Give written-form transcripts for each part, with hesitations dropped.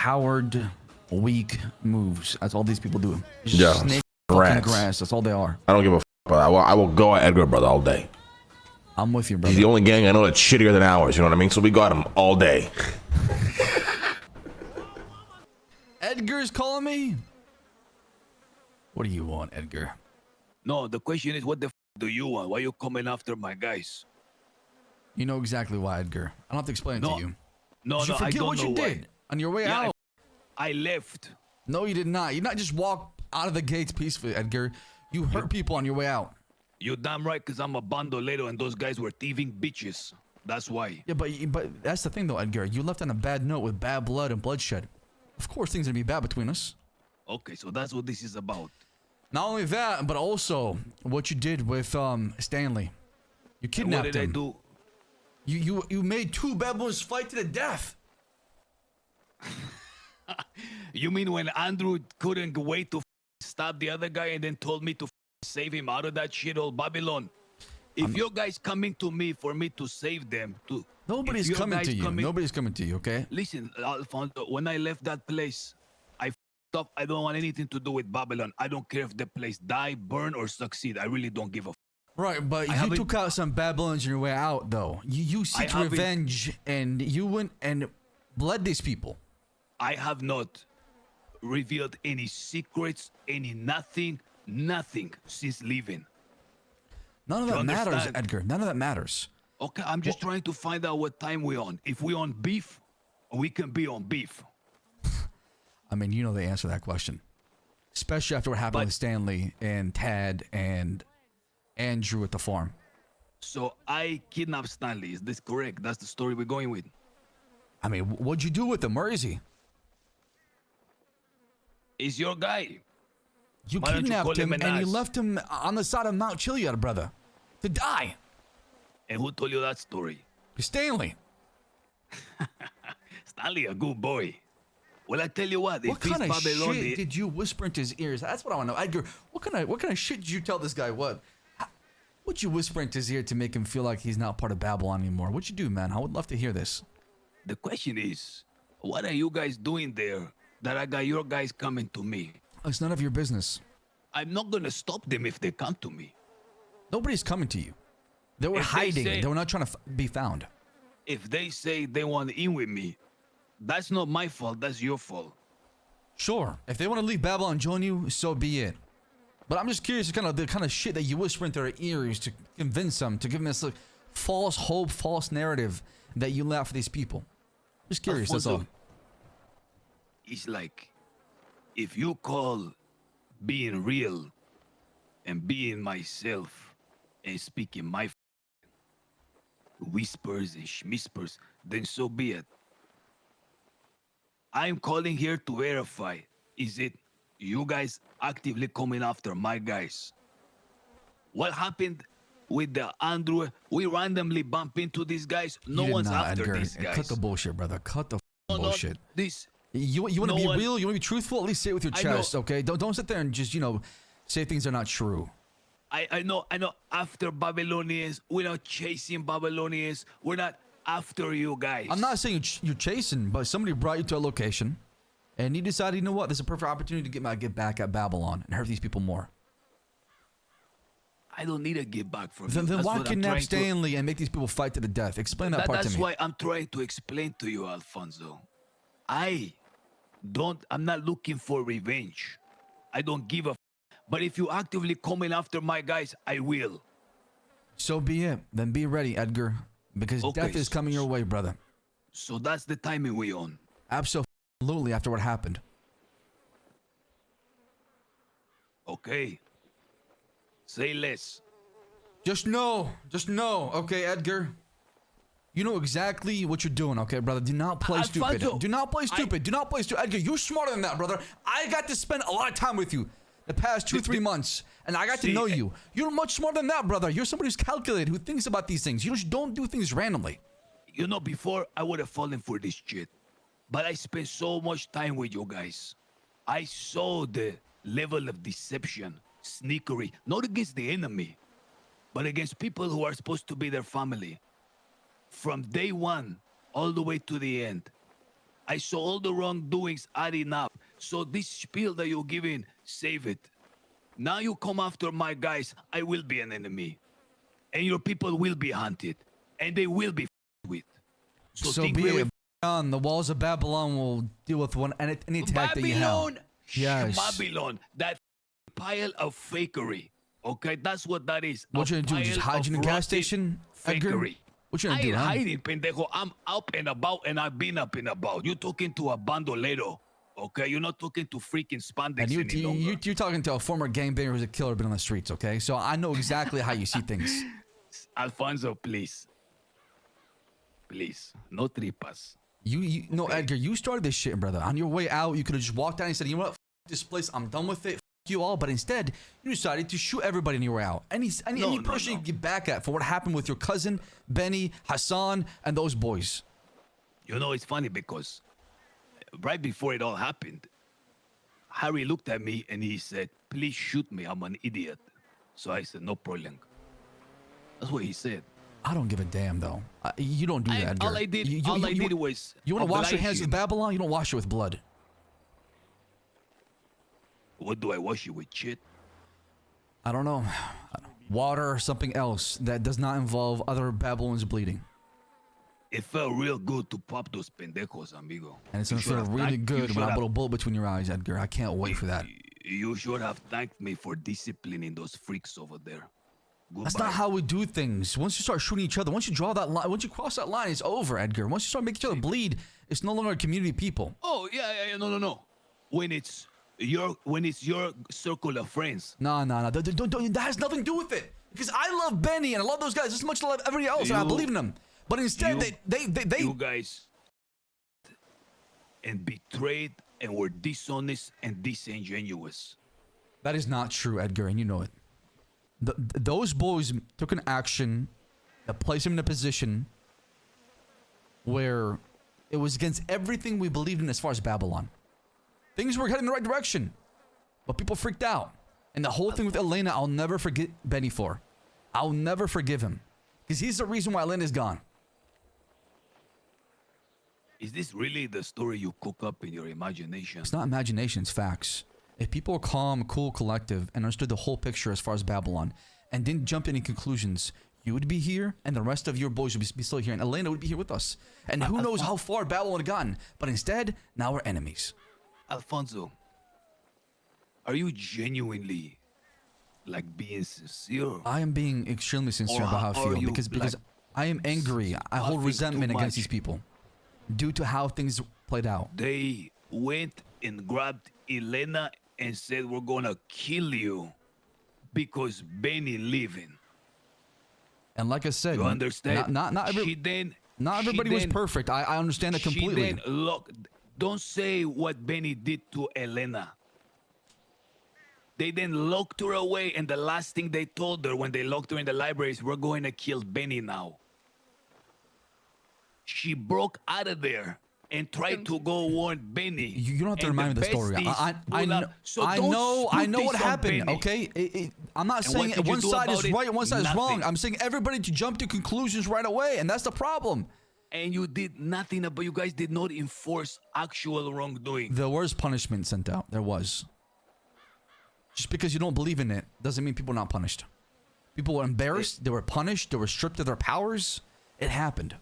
coward, weak moves. That's all these people do. Yeah, Snake fucking grass. That's all they are. I don't give a f, but I will go at Edgar, brother, all day. I'm with you, brother. He's the only gang I know that's shittier than ours, you know what I mean? So we got him all day. Edgar's calling me? What do you want, Edgar? No, the question is, what the f do you want? Why are you coming after my guys? You know exactly why, Edgar. I don't have to explain it to you. No, Did you forget what you did on your way out? I left. No, you did not. You not just walk out of the gates peacefully, Edgar. You hurt people on your way out. You damn right, because I'm a bandolero and those guys were thieving bitches. That's why. Yeah, but that's the thing, though, Edgar. You left on a bad note with bad blood and bloodshed. Of course, things are going to be bad between us. Okay, so that's what this is about. Not only that, but also what you did with Stanley. You kidnapped him. What did I do? You made two baboons fight to the death. You mean when Andrew couldn't wait to stop the other guy and then told me to save him out of that shithole Babylon? If your guys coming to me for me to save them, nobody's coming to you. Nobody's coming to you, okay? Listen, Alfonso, when I left that place, I f***ed up. I don't want anything to do with Babylon. I don't care if the place die, burn, or succeed. I really don't give a f***. Right, but you took out some Babylons on your way out, though. You seek revenge, and you went and bled these people. I have not revealed any secrets, nothing since leaving. None of that matters, Edgar. None of that matters. Okay, I'm just trying to find out what time we're on. If we're on beef, we can be on beef. I mean, you know the answer to that question. Especially after what happened with Stanley and Tad and Andrew at the farm. So I kidnapped Stanley. Is this correct? That's the story we're going with. I mean, what'd you do with him? Where is he? He's your guy. You kidnapped him and you left him on the side of Mount Chiliad, brother. To die. And who told you that story? Stanley. Stanley, a good boy. Well, I tell you what. What kind of shit did you whisper into his ears? That's what I want to know, Edgar. What kind of shit did you tell this guy? What'd you whisper into his ear to make him feel like he's not part of Babylon anymore? What'd you do, man? I would love to hear this. The question is, what are you guys doing there that I got your guys coming to me? It's none of your business. I'm not gonna stop them if they come to me. Nobody's coming to you. They were hiding. They were not trying to be found. If they say they want in with me, that's not my fault. That's your fault. Sure. If they want to leave Babylon and join you, so be it. But I'm just curious, the kind of shit that you whisper into their ears to convince them, to give them this false hope, false narrative that you left for these people. Just curious, that's all. It's like, if you call being real and being myself and speaking my whispers and schmispers, then so be it. I'm calling here to verify, is it you guys actively coming after my guys? What happened with the Andrew? We randomly bump into these guys. No one's after Edgar. these guys. Cut the bullshit, brother. Cut the bullshit. This. You want to be real? You want to be truthful? At least say it with your chest, okay? Don't sit there and just, say things are not true. I know. After Babylonians, we're not chasing Babylonians. We're not after you guys. I'm not saying you're chasing, but somebody brought you to a location, and you decided, you know what? This is a perfect opportunity to get back at Babylon and hurt these people more. I don't need to get back from you. Then why kidnap Stanley and make these people fight to the death? Explain that part to me. That's why I'm trying to explain to you, Alfonso. I'm not looking for revenge. I don't give a f. But if you actively coming after my guys, I will. So be it. Then be ready, Edgar. Because death is coming your way, brother. So that's the timing we on. Absolutely, after what happened. Okay. Say less. Just know, okay, Edgar? You know exactly what you're doing, okay, brother? Do not play stupid. Do not play stupid. Do not play stupid. Edgar, you're smarter than that, brother. I got to spend a lot of time with you the past 2-3 months, and I got to know you. You're much smarter than that, brother. You're somebody who's calculated, who thinks about these things. You just don't do things randomly. You know, before, I would have fallen for this shit. But I spent so much time with you guys. I saw the level of deception, sneakery, not against the enemy, but against people who are supposed to be their family. From day one, all the way to the end, I saw all the wrongdoings adding up. So this spiel that you're giving, save it. Now you come after my guys, I will be an enemy. And your people will be hunted. And they will be with. So be it. On the walls of Babylon will deal with any attack that you have. Yes. Babylon, that pile of fakery. Okay, that's what that is. What you gonna do? Just hide in the gas station, Edgar? Fakery. What you gonna I do, ain't huh? hiding, pendejo. I'm up and about, and I've been up and about. You're talking to a bandolero, okay? You're not talking to freaking spandex And any longer. you're talking to a former gangbanger who's a killer, been on the streets, okay? So I know exactly how you see things. Alfonso, please. Please, no tripas. No, Edgar, you started this shit, brother. On your way out, you could have just walked out and said, you know what? F this place, I'm done with it. F you all. But instead, you decided to shoot everybody on your way out. Any person you can get back at for what happened with your cousin, Benny, Hassan, and those boys. You know, it's funny because right before it all happened, Harry looked at me and he said, please shoot me, I'm an idiot. So I said, no problem. That's what he said. I don't give a damn, though. You don't do that, Edgar. All I did, was... You want to wash your hands with Babylon? You don't wash it with blood. What do I wash it with, shit? I don't know. Water or something else that does not involve other Babylons bleeding. It felt real good to pop those pendejos, amigo. And it's going to feel really good when I put a bullet between your eyes, Edgar. I can't wait for that. You should have thanked me for disciplining those freaks over there. Goodbye. That's not how we do things. Once you start shooting each other, once you draw that line, once you cross that line, it's over, Edgar. Once you start making each other bleed, it's no longer a community of people. Oh, yeah, no. When it's your circle of friends. No. That has nothing to do with it. Because I love Benny and I love those guys as much as I love everybody else, and I believe in them. But instead, they you guys and betrayed and were dishonest and disingenuous. That is not true, Edgar, and you know it. Those boys took an action that placed them in a position where it was against everything we believed in as far as Babylon. Things were heading in the right direction, but people freaked out. And the whole thing with Elena, I'll never forget Benny for. I'll never forgive him. Because he's the reason why Elena's gone. Is this really the story you cook up in your imagination? It's not imagination, it's facts. If people were calm, cool, collective, and understood the whole picture as far as Babylon, and didn't jump to any conclusions, you would be here, and the rest of your boys would be still here, and Elena would be here with us. And who knows how far Babylon had gotten. But instead, now we're enemies. Alfonso, are you genuinely, like, being sincere? I am being extremely sincere about how I feel, because I am angry. I hold resentment against these people due to how things played out. They went and grabbed Elena and said, we're gonna kill you because Benny leaving. And like I said, you understand? Not everybody was perfect. I understand that completely. Don't say what Benny did to Elena. They then locked her away, and the last thing they told her when they locked her in the library is, we're going to kill Benny now. She broke out of there and tried to go warn Benny. You don't have to remind me the story. I know what happened, Benny. Okay? I'm not saying one side is right and one side is wrong. I'm saying everybody to jump to conclusions right away, and that's the problem. And you did nothing about, you guys did not enforce actual wrongdoing. There was punishment sent out. There was. Just because you don't believe in it doesn't mean people are not punished. People were embarrassed. They were punished. They were stripped of their powers. It happened.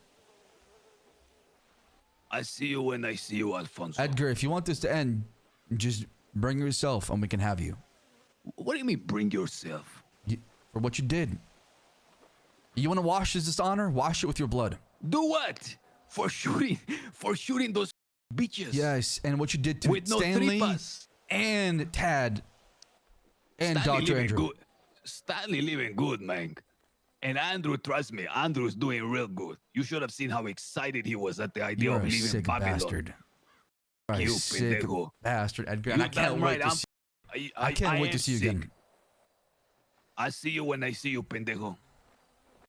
I see you when I see you, Alfonso. Edgar, if you want this to end, just bring yourself and we can have you. What do you mean, bring yourself? For what you did. You want to wash this dishonor? Wash it with your blood. Do what? For shooting those bitches. Yes, and what you did to Stanley and Tad and Dr. Andrew. Stanley living good, man. And Andrew, trust me, Andrew's doing real good. You should have seen how excited he was at the idea of leaving Babylon. Bastard. You sick bastard, Edgar. And I can't wait to see you again. I see you when I see you, pendejo.